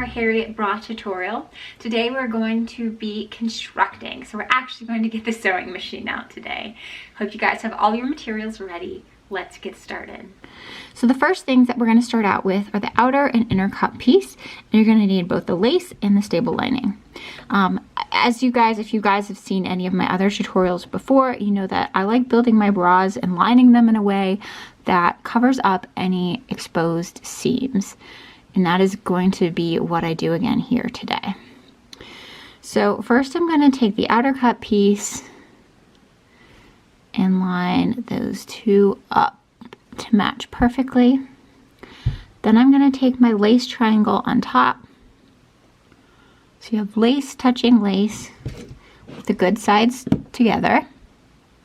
our Harriet bra tutorial. Today we're going to be constructing. So we're actually going to get the sewing machine out today. Hope you guys have all your materials ready. Let's get started. So the first things that we're going to start out with are the outer and inner cup piece. And you're going to need both the lace and the stable lining. If you guys have seen any of my other tutorials before, you know that I like building my bras and lining them in a way that covers up any exposed seams. And that is going to be what I do again here today. So first I'm going to take the outer cup piece and line those two up to match perfectly. Then I'm going to take my lace triangle on top. So you have lace touching lace with the good sides together.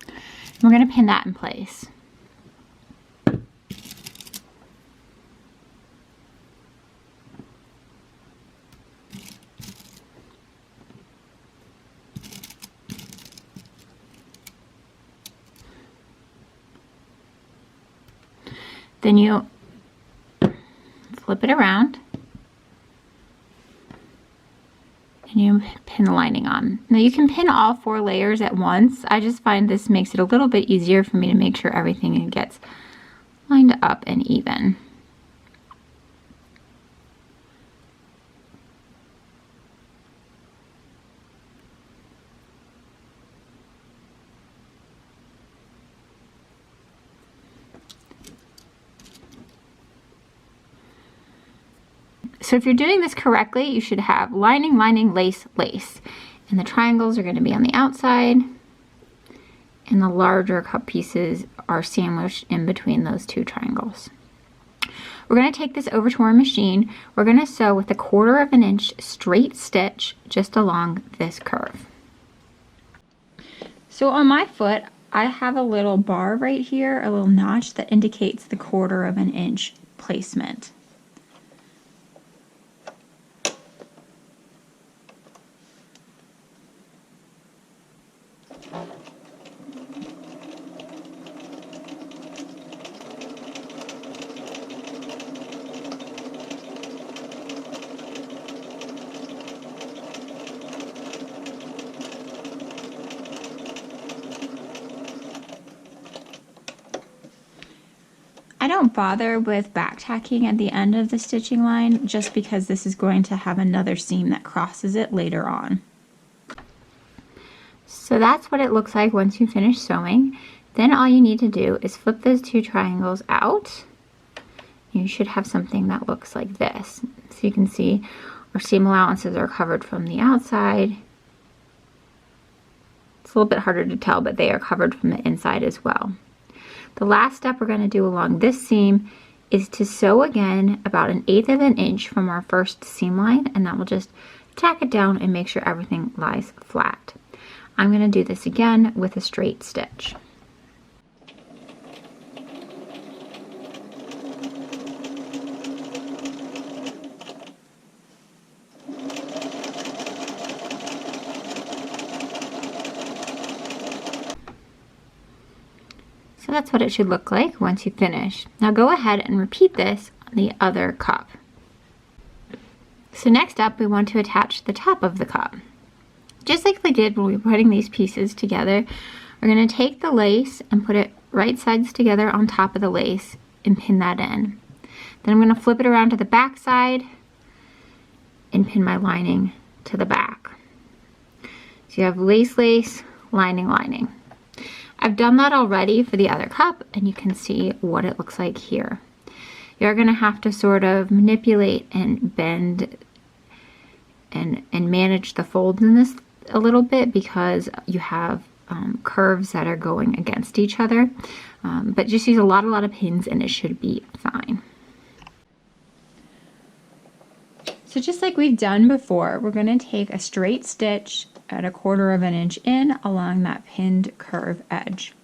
And we're going to pin that in place. Then you flip it around and you pin the lining on. Now you can pin all 4 layers at once. I just find this makes it a little bit easier for me to make sure everything gets lined up and even. So if you're doing this correctly, you should have lining, lining, lace, lace. And the triangles are going to be on the outside. And the larger cup pieces are sandwiched in between those 2 triangles. We're going to take this over to our machine. We're going to sew with a 1/4 inch straight stitch just along this curve. So on my foot, I have a little bar right here, a little notch that indicates the 1/4 inch placement. I don't bother with back tacking at the end of the stitching line just because this is going to have another seam that crosses it later on. So that's what it looks like once you finish sewing. Then all you need to do is flip those 2 triangles out. You should have something that looks like this. So you can see our seam allowances are covered from the outside. It's a little bit harder to tell, but they are covered from the inside as well. The last step we're going to do along this seam is to sew again about 1/8 inch from our first seam line, and that will just tack it down and make sure everything lies flat. I'm going to do this again with a straight stitch. So that's what it should look like once you finish. Now go ahead and repeat this on the other cup. So next up, we want to attach the top of the cup. Just like we did when we were putting these pieces together, we're going to take the lace and put it right sides together on top of the lace and pin that in. Then I'm going to flip it around to the back side and pin my lining to the back. So you have lace, lace, lining, lining. I've done that already for the other cup, and you can see what it looks like here. You're going to have to sort of manipulate and bend and manage the folds in this a little bit because you have curves that are going against each other. But just use a lot of pins and it should be fine. So just like we've done before, we're going to take a straight stitch at 1/4 inch in along that pinned curve edge.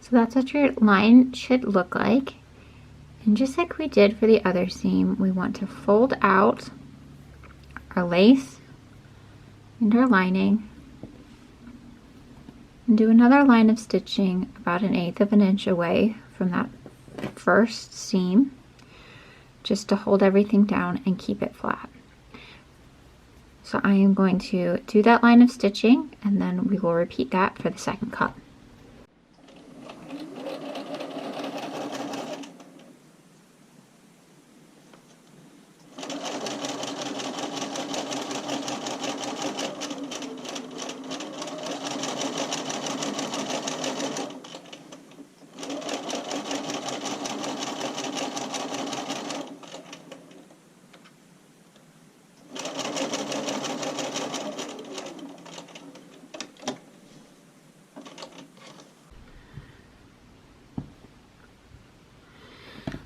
So that's what your line should look like. And just like we did for the other seam, we want to fold out our lace and our lining and do another line of stitching about 1/8 of an inch away from that first seam, just to hold everything down and keep it flat. So I am going to do that line of stitching, and then we will repeat that for the second cup.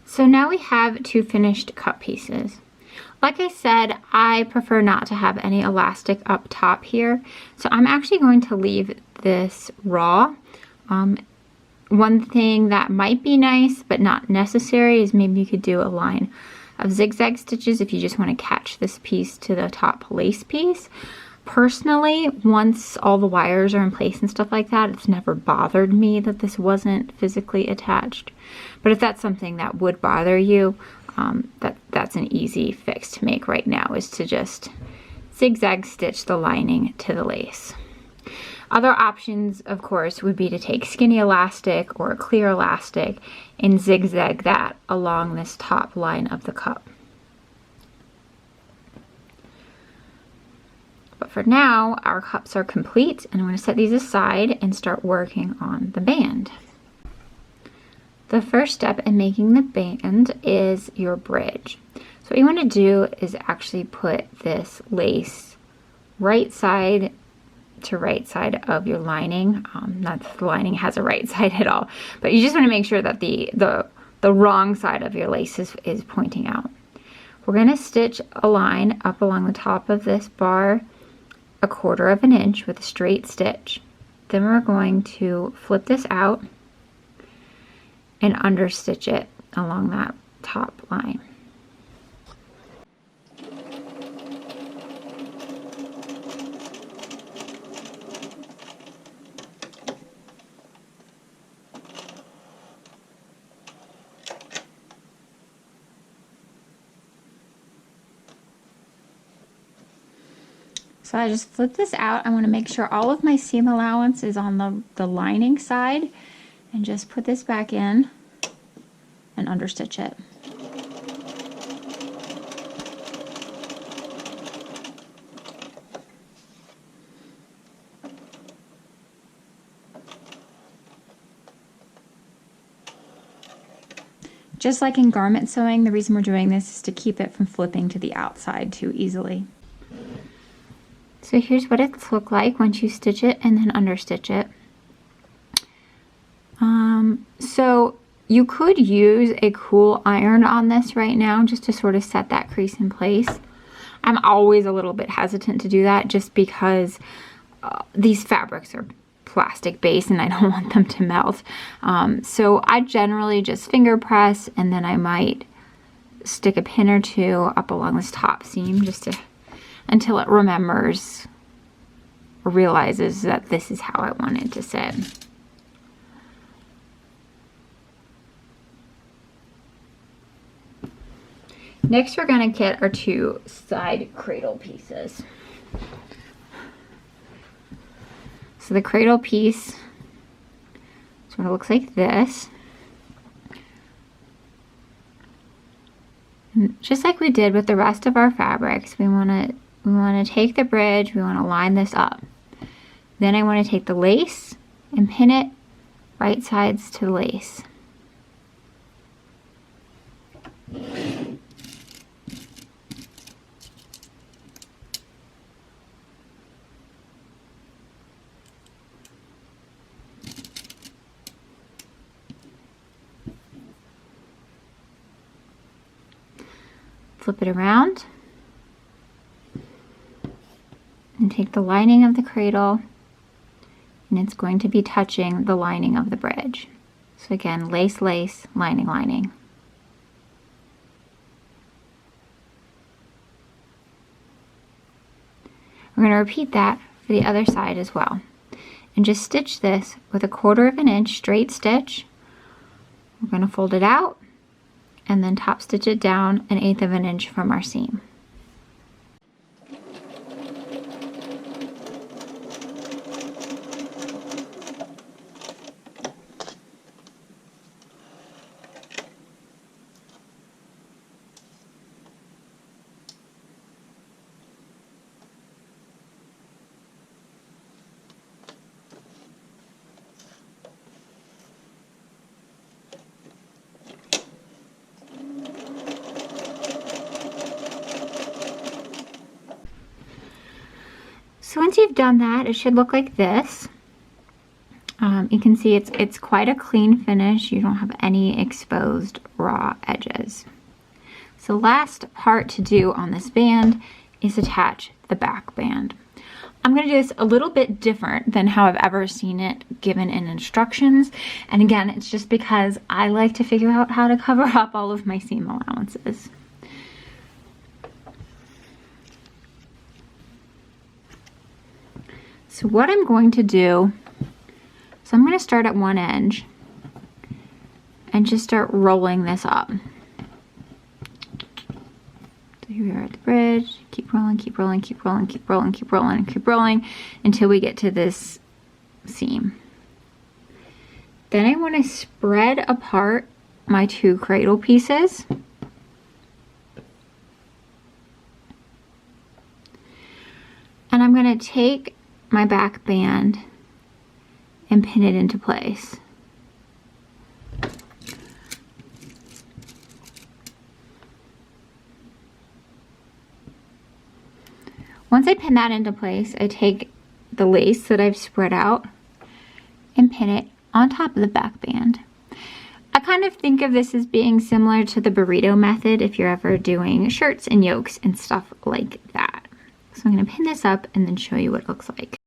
So now we have 2 finished cup pieces. Like I said, I prefer not to have any elastic up top here, so I'm actually going to leave this raw. One thing that might be nice but not necessary is maybe you could do a line of zigzag stitches if you just want to catch this piece to the top lace piece. Personally, once all the wires are in place and stuff like that, it's never bothered me that this wasn't physically attached. But if that's something that would bother you, that's an easy fix to make right now, is to just zigzag stitch the lining to the lace. Other options, of course, would be to take skinny elastic or a clear elastic and zigzag that along this top line of the cup. But for now, our cups are complete, and I'm going to set these aside and start working on the band. The first step in making the band is your bridge. So what you want to do is actually put this lace right side to right side of your lining. Not that the lining has a right side at all, but you just want to make sure that the wrong side of your lace is pointing out. We're going to stitch a line up along the top of this bar 1/4 of an inch with a straight stitch. Then we're going to flip this out and understitch it along that top line. So I just flip this out. I want to make sure all of my seam allowance is on the lining side, and just put this back in and understitch it. Just like in garment sewing, the reason we're doing this is to keep it from flipping to the outside too easily. So here's what it's look like once you stitch it and then understitch it. So you could use a cool iron on this right now just to sort of set that crease in place. I'm always a little bit hesitant to do that just because these fabrics are plastic based and I don't want them to melt. So I generally just finger press, and then I might stick a pin or two up along this top seam just to until it remembers or realizes that this is how I want it to sit. Next, we're going to get our 2 side cradle pieces. So the cradle piece sort of looks like this. And just like we did with the rest of our fabrics, we want to take the bridge, we want to line this up. Then I want to take the lace and pin it right sides to the lace. Flip it around and take the lining of the cradle, and it's going to be touching the lining of the bridge. So again, lace, lace, lining, lining. We're going to repeat that for the other side as well. And just stitch this with 1/4 inch straight stitch. We're going to fold it out and then top stitch it down 1/8 inch from our seam. So once you've done that, it should look like this. You can see it's quite a clean finish. You don't have any exposed raw edges. So last part to do on this band is attach the back band. I'm going to do this a little bit different than how I've ever seen it given in instructions. And again, it's just because I like to figure out how to cover up all of my seam allowances. So what I'm going to do, so I'm going to start at one edge and just start rolling this up. So here we are at the bridge, keep rolling, keep rolling, keep rolling, keep rolling, keep rolling, keep rolling until we get to this seam. Then I want to spread apart my 2 cradle pieces. And I'm going to take my back band and pin it into place. Once I pin that into place, I take the lace that I've spread out and pin it on top of the back band. I kind of think of this as being similar to the burrito method if you're ever doing shirts and yokes and stuff like that. So I'm going to pin this up and then show you what it looks like.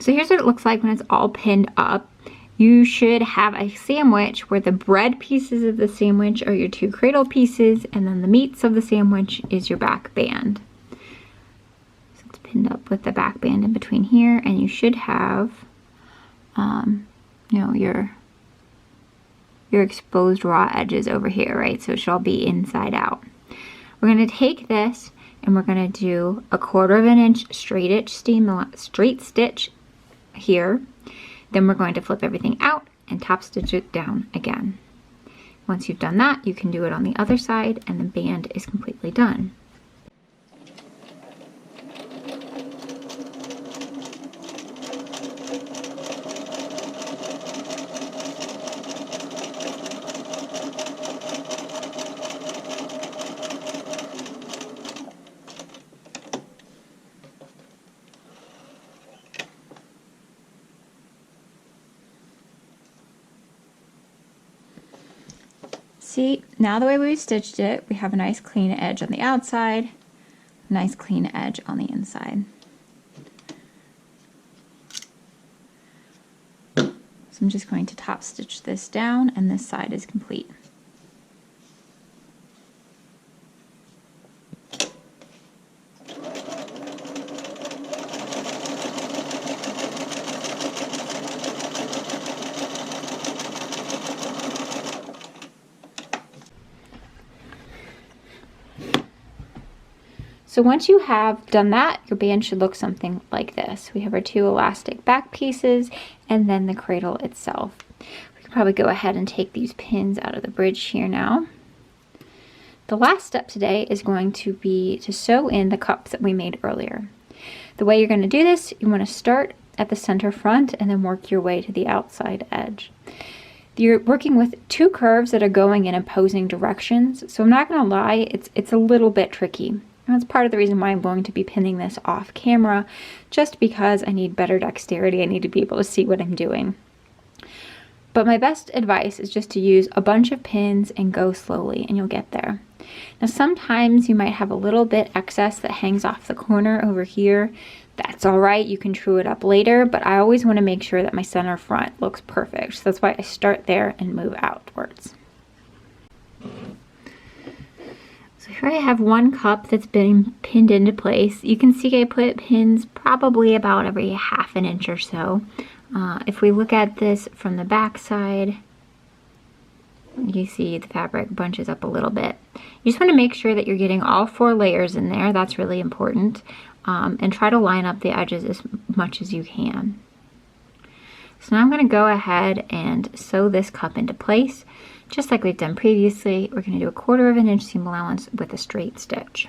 So here's what it looks like when it's all pinned up. You should have a sandwich where the bread pieces of the sandwich are your 2 cradle pieces, and then the meats of the sandwich is your back band. So it's pinned up with the back band in between here, and you should have, you know, your exposed raw edges over here, right? So it should all be inside out. We're going to take this and we're going to do 1/4 inch straight stitch here. Then we're going to flip everything out and top stitch it down again. Once you've done that, you can do it on the other side and the band is completely done. See, now the way we stitched it, we have a nice clean edge on the outside, a nice clean edge on the inside. So I'm just going to top stitch this down and this side is complete. So once you have done that, your band should look something like this. We have our 2 elastic back pieces and then the cradle itself. We can probably go ahead and take these pins out of the bridge here now. The last step today is going to be to sew in the cups that we made earlier. The way you're going to do this, you want to start at the center front and then work your way to the outside edge. You're working with 2 curves that are going in opposing directions, so I'm not going to lie, it's a little bit tricky. That's part of the reason why I'm going to be pinning this off camera, just because I need better dexterity. I need to be able to see what I'm doing. But my best advice is just to use a bunch of pins and go slowly and you'll get there. Now sometimes you might have a little bit excess that hangs off the corner over here. That's all right, you can true it up later, but I always want to make sure that my center front looks perfect. So that's why I start there and move outwards. So here I have one cup that's been pinned into place. You can see I put pins probably about every ½ an inch or so. If we look at this from the back side, you see the fabric bunches up a little bit. You just want to make sure that you're getting all 4 layers in there. That's really important. And try to line up the edges as much as you can. So now I'm going to go ahead and sew this cup into place. Just like we've done previously, we're going to do a 1/4 inch seam allowance with a straight stitch.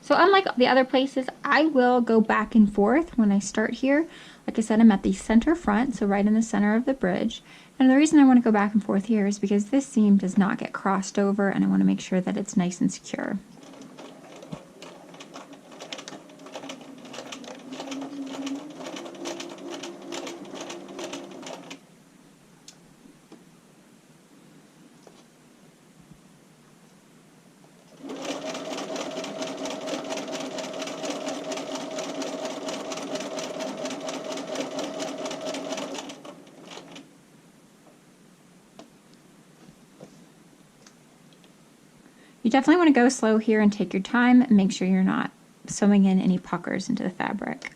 So unlike the other places, I will go back and forth when I start here. Like I said, I'm at the center front, so right in the center of the bridge. And the reason I want to go back and forth here is because this seam does not get crossed over, and I want to make sure that it's nice and secure. You definitely want to go slow here and take your time and make sure you're not sewing in any puckers into the fabric.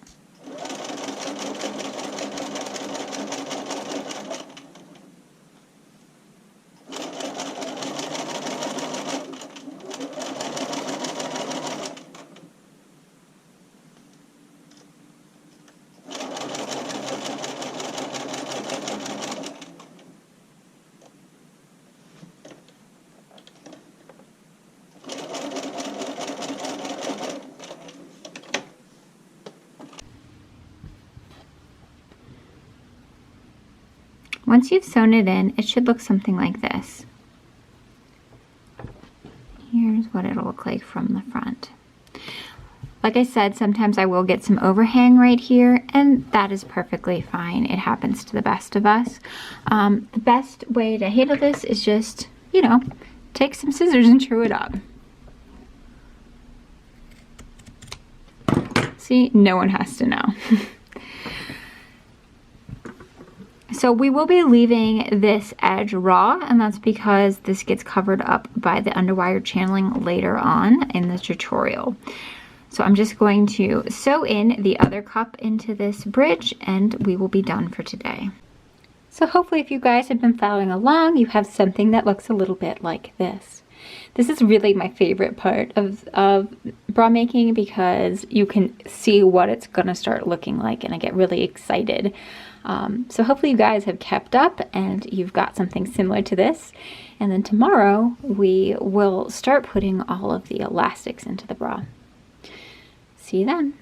Once you've sewn it in, it should look something like this. Here's what it'll look like from the front. Like I said, sometimes I will get some overhang right here, and that is perfectly fine. It happens to the best of us. The best way to handle this is just, you know, take some scissors and true it up. See, no one has to know. So we will be leaving this edge raw, and that's because this gets covered up by the underwire channeling later on in the tutorial. So I'm just going to sew in the other cup into this bridge, and we will be done for today. So hopefully if you guys have been following along, you have something that looks a little bit like this. This is really my favorite part of bra making because you can see what it's gonna start looking like, and I get really excited. So hopefully you guys have kept up and you've got something similar to this. And then tomorrow we will start putting all of the elastics into the bra. See you then.